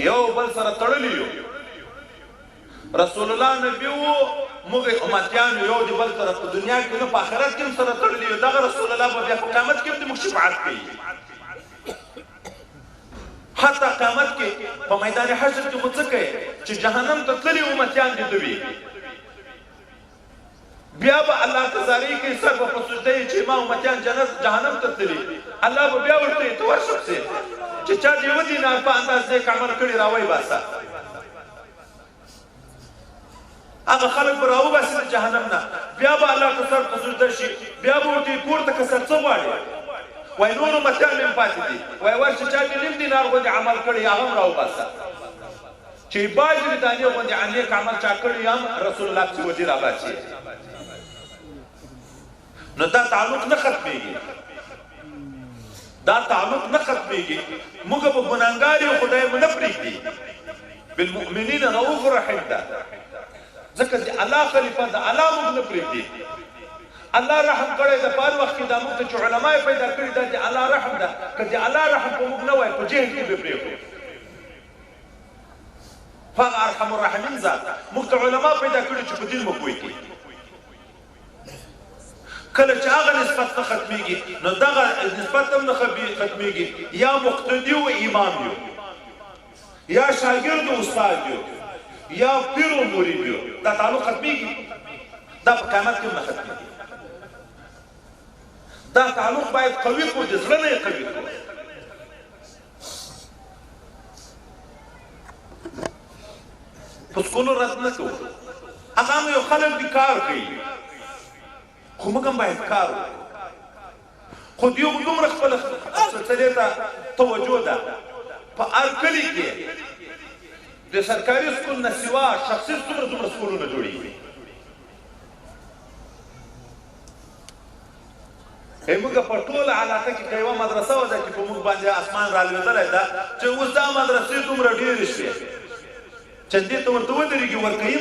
یو بل سره تړلی یو رسول الله نبی وو موږ امتیان یو د بل سره په دنیا کې نه په آخرت کې هم سره تړلی یو دغه رسول الله په بیا په قیامت کې هم د موږ شفاعت کوي حتی قیامت کې په میدان حشر کې خو څه کوي چې جهنم ته تللي امتیان دي دوی بیا به الله تزاری کوي سر په سجده چې ما امتیان جهنم ته تللي الله به بیا ورته ته ورشب سي چې چا دی ودی نه په اندازې عمل کړی راوي باسه هغه خلک به راو باسي جهنم نه بیا به الله ته سر په سجده شي بیا به ورته پورته کسر څه غواړي وای نور امتیان من پاتې دي وای ورشه چا دی نیم دینار غوندې عمل کړی هغه راو باسه چې باج دانیو باندې انیک عمل چا کړی هم رسول الله چې ودی را باسي نو دا تعلق نه ختمېږي دا تعلق نه ختمېږي موږ به ګناهګار یو خدای مو نه پرېږدي بالمؤمنین رؤوف رحیم ده ځکه چې الله خلیفه ده الله موږ نه پرېږدي الله رحم کړی ده په هر وخت کې دا موږ ته چې علما یې پیدا کړي ده چې الله رحم ده که چې الله رحم په موږ نه وای په جهل کې به پرېږدو هغه ارحم الراحمین ذات موږ ته علما پیدا کړي چې په دین مو پوه کړي کله چې هغه نسبت نه ختمېږي نو دغه نسبت هم نه ختمېږي یا مقتدي و امام یو یا شاګرد و استاد یو یا پیر و مرید یو دا تعلق ختمېږي دا په قیامت کې هم نه ختمېږي دا تعلق باید قوي کړو د زړه نه یې قوي کړو په سکولو رد نه کوو هغه هم یو خلک دي کار کوي خو موږ هم باید کار وکړو خو د یو دومره خپله سلسلې ته توجه ده په هر کلي کې د سرکاري سکول نه سوا شخصي دومره سکولونه جوړېږي موږ په ټوله علاقه کې که یوه مدرسه وه ده چې په موږ باندې اسمان رالوېدلی ده چې اوس دا مدرسې دومره ډېرې شوې چندې ته ورته ودرېږي ورکوي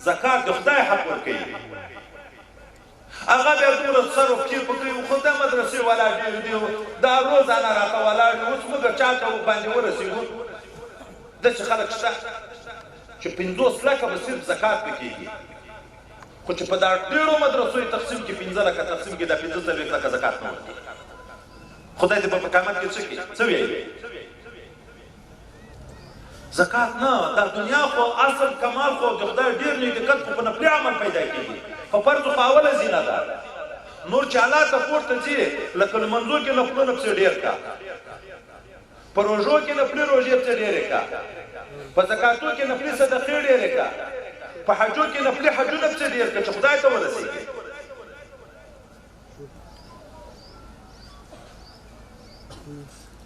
زکات د خدای حق ورکوي هغه بیا دومره سر و پښې په کوي خو دا مدرسې ولاړ ډېر دي دا روزانه راته ولاړ دي اوس موږ چا ته باندې ورسېږو داسې خلک شته چې 50 لکه به صرف زکات پې کېږي خو چې په دا ډېرو مدرسو یې تقسیم کې 15 لکه تقسیم کې دا 15 لکه زکات نه ورکوي خدای دې په قیامت کې څه وایي زکات نه دا دنیا خو اصل کمال خو د خدای ډېر نېکت خو په نفلي عمل پیدا کېږي په فرض خو اوله زینه ده نور چې الله ته پورته ځي لکه لمنځو کې نفلونه پسې ډېر کا په روژو کې نفلي روژې پسې ډېرې کا په زکاتو کې نفلي صدقې ډېرې کا په حجو کې نفلي حجونه پسې ډېر کا چې خدای ته ورسېږي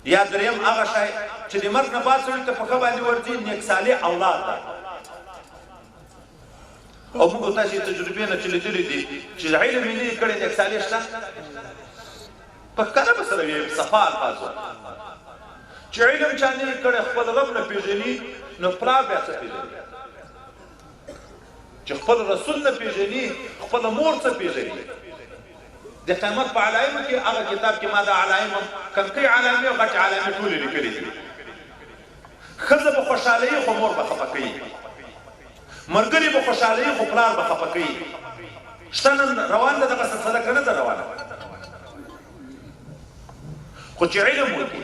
یا دریم هغه شی چې د مرګ نه بعد سړي ته په ښه باندې ورځي نیک صالح اولاد ده او موږ تاسې تجربې نه چې لیدلي دي چې علم یې نه دی کړی نیک صالح شته په ښکاره به سره وي صفا الفاظو چې علم چا نه یې کړی خپل رب نه پېژني نو پلار بیا څه پېژني چې خپل رسول نه پېژني خپله مور څه پېژني د قیامت په علایمو کې هغه کتاب کې ما د علایمو کمکۍ علایمې او غټې علایمې ټولې لیکلې دي ښځه به خوشحالوي خو مور به خفه کوي ملګري به خوشحالوي خو پلار به خفه کوي شته نن روان ده دغه سلسله که نه ده روانه خو چې علم وکړي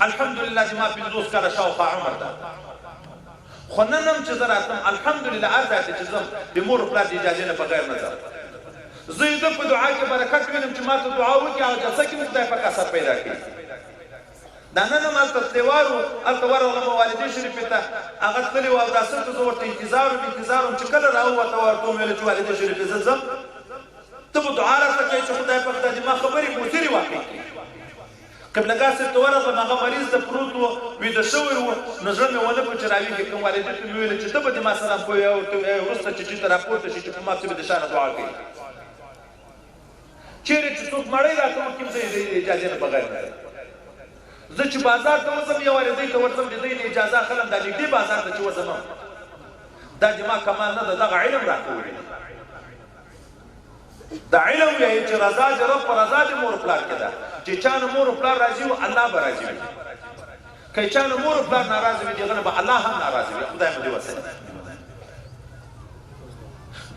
الحمدلله چې ما 50 کاله شاوخوا عمر ده خو نن هم چې زه راتلم الحمدلله هر ځای ته چې ځم د مور و پلار د اجازې نه بغیر نه ځم زه یې ده په دعا کې برکت وینم چې ما ته دعا وکړي هغه جلسه کې مې خدای پاک اثر پیدا کړي دا نن هم هلته تلوار و هلته ورغلم والدې شریفې ته هغه تللې وه او دا څه ته زه ورته انتظار وم چې کله راووته ورته ومې ویله چې والدې شریفې زه ځم ته به دعا راته کوې چې خدای پاک دا زما خبرې مؤثرې واقع کړي قبلګاه صاحب ته ورغلم هغه مریض ته پروت و ویده شوی و نو زړه مې ونه کړو چې راویښې کړم والدې ته مې ویله چې ته به دې ما سره پوهې او ورته وروسته چې چېرته راپورته شي چې په ما پسې به د شانه دعا کوي چیرې چې څوک مړی راته وکړي زه یې د اجازې نه بغیر نه زه چې بازار ته وځم یا والدۍ ته ورځم د دوی نه اجازه اخلم دا نږدې بازار ته چې وځم دا زما کمال نه ده دغه علم راته وویل دا علم وایي چې رضا د رب په رضا د مور پلار کې ده چې چا نه مور پلار راضي و الله به راضي وي که چا نه مور پلار ناراضه وي دغه نه به الله هم ناراضه وي خدای مو دې وسه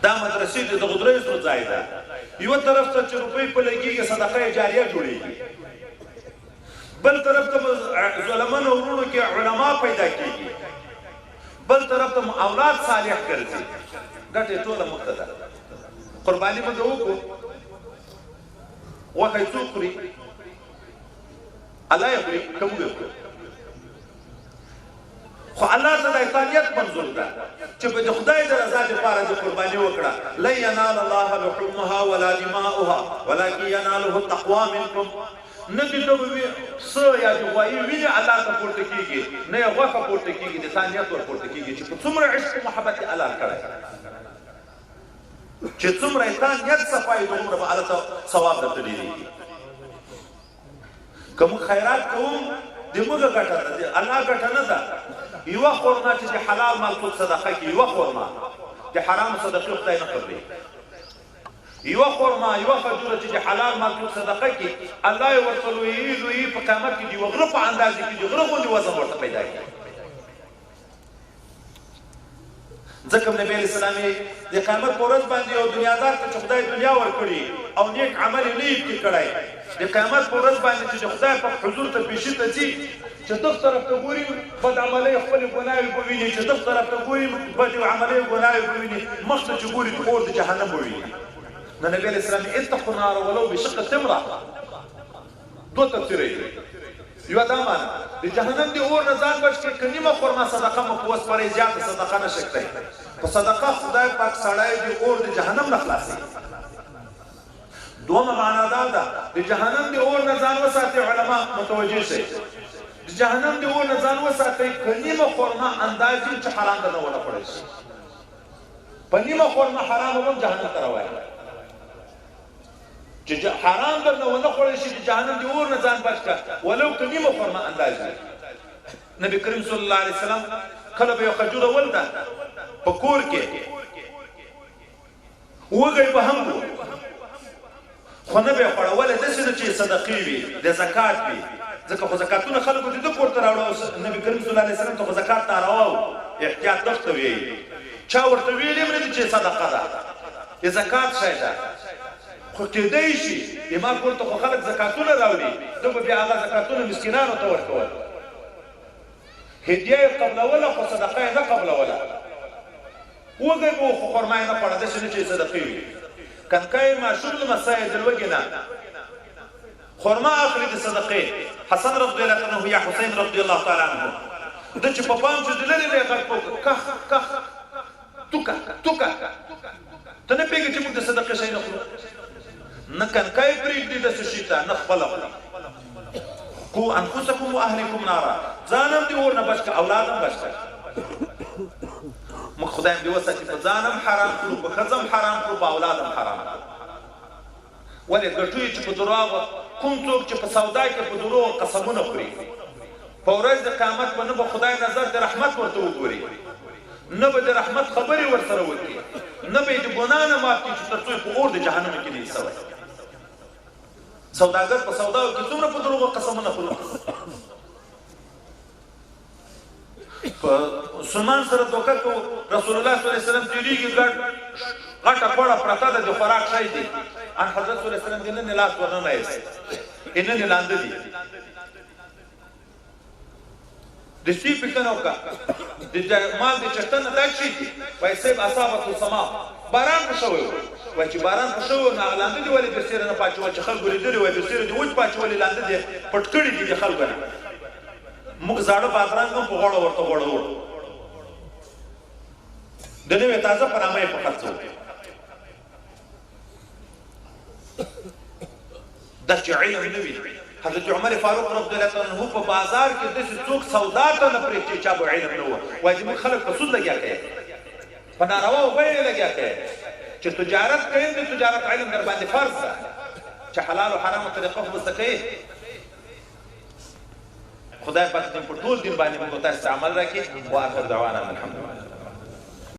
دا مدرسې د دغه درې سره ځای ده یو طرف ته چې روپۍ په لګيږي صدقه جاریه جوړیږي بل طرف ته ظلمانو ورونو کې علما پیدا کیږي بل طرف ته اولاد صالح ګرځي ګټه ټوله مقتدا قرباني به وکړو وخت څوک خوري الله یې خوري کوم وکړو خو الله ته د انسانیت منظور ده چې په خدای د رضا لپاره د قرباني وکړه لن ينال الله لحومها ولا دماؤها ولكن يناله التقوى منكم ندی ته وی سو یا دی وایي ویني الله ته پورته کیږي نه یې غوښه پورته کیږي د انسانیت ور پورته کیږي چې څومره عشق او محبت الله کړی چې څومره انسانیت صفای دومره به الله ثواب درته دی کوم خیرات کوم دموږه ګټه ده الله ګټه نه ده یو خورما چې حلال مال څوک صدقه کوي یو خورما چې حرام صدقه خدای نه قبلي یو خورما یو خجوره چې حلال مال څوک صدقه کوي الله یې ورته لوی په قیامت کې دی وغره په اندازې کې دی غره غونډه وزن ورته پیدا کوي ځکه نبی علیہ السلام د قیامت پر ورځ باندې یو دنیادار ته خدای دنیا ورکړي او نیک عمل یې نه کړی د قیامت پر ورځ باندې چې خدای په حضور ته پیشي ته ځي چې دغه طرف ته ګوري بد عملي خپل ګناوي وویني چې دغه طرف ته ګوري بد عملي ګناوي وویني مخ ته چې ګوري اور د جهنم وویني نو نبی علیہ السلام اتقوا النار ولو بشق تمره دوه تفسیر یو دا معنا د جهنم دی اور نه ځان بچ کې کنيمه خورما صدقه مو پوس پرې زیات صدقه نشکته په صدقه خدای پاک سړای دی اور د جهنم نه خلاصي دومره معنا دا ده د جهنم دی اور نه ځان وساتي علما متوجي شي د جهنم دی اور نه ځان وساتي کنيمه خورما اندازې چې حرام ده نه ولا پړې شي پنيمه خورما حرام هم جهنم ته راوړي چې حرام درنه ونه خوړل شي د جهنم دی اور نه ځان بچ کا ولو کنيمه خورما اندازې نبی کریم صلی الله علیه وسلم کله به خجوره ولدا په کور کې وګړي په هم خو نه به خوړول د څه چې صدقې وي د زکات وي ځکه خو زکاتونه خلکو د پورته راوړل نبی کریم صلی الله علیه وسلم ته زکات نه راوړو احتیاط وکړو وی چا ورته ویلې مې چې صدقه ده زکات شای ده خو کېدای شي ما پورته خو خلک زکاتونه راوړي دوی بیا هغه زکاتونه مسکینانو ته ورکول هدیه قبلوله خو صدقه نه قبلوله وګړي خو خرمای نه پړه د شنو چې صدقې وي کنکای معشوق المساجد الوجنه خرما اخلي د صدقې حسن رضی الله عنه یا حسین رضی الله تعالی عنه د چې په پام چې دلری به غږ کخ کخ توکا توکا ته نه پیږي چې موږ د صدقې شي نه خورو نه کنکای پرېږدي د شیطان نه خپل کو انفسکم واهلکم نارا ځانم دی اور نه بچ کا اولادم بچ کا مخ خدای دې وساتي په ځانم حرام کړو په خزم حرام کړو په اولادم حرام ولې ګټوي چې په دروغ کوم څوک چې په سودا کې په دروغ قسمونه خوري په ورځ د قیامت باندې به خدای نظر د رحمت ورته وګوري نه به د رحمت خبري ورسره وکړي نه به د ګناه نه معاف کړي چې ترڅو په اور د جهنم کې نه سوي سوداګر په سوداو کې څومره په دروغ قسمونه خوري سلمان سره دوکه کو رسول الله صلی الله علیه وسلم تیریږي غټه پړه پرته د خوراک شای دي ان حضرت صلی الله علیه وسلم دنه لاس ورنه نه ایست انه لاندې دي د شي پکنو کا د مال د چټن تک شي پیسې اصابت السما باران پښوي وای چې باران پښوي نه لاندې دی ولې بسیر نه پاتې و چې خلکو لري وای بسیر دی وځ پاتې ولې لاندې دی پټکړی دي خلکو نه موږ زاړه بادرنګ په غوړ ورته غوړو د نوې تازه پرامه په خرڅو د علم نوی حضرت عمر فاروق رضی الله عنه په بازار کې د څوک سودا ته نه پرې چې چا به علم نه و واجب خلک په سود لګیا کوي په ناروا او به لګیا کوي چې تجارت کوي د تجارت علم در باندې فرض ده چې حلال او حرام طریقه په مستقې خدای پاک دې په ټول دین باندې موږ ته عمل راکړي او اخر دعوانا الحمدلله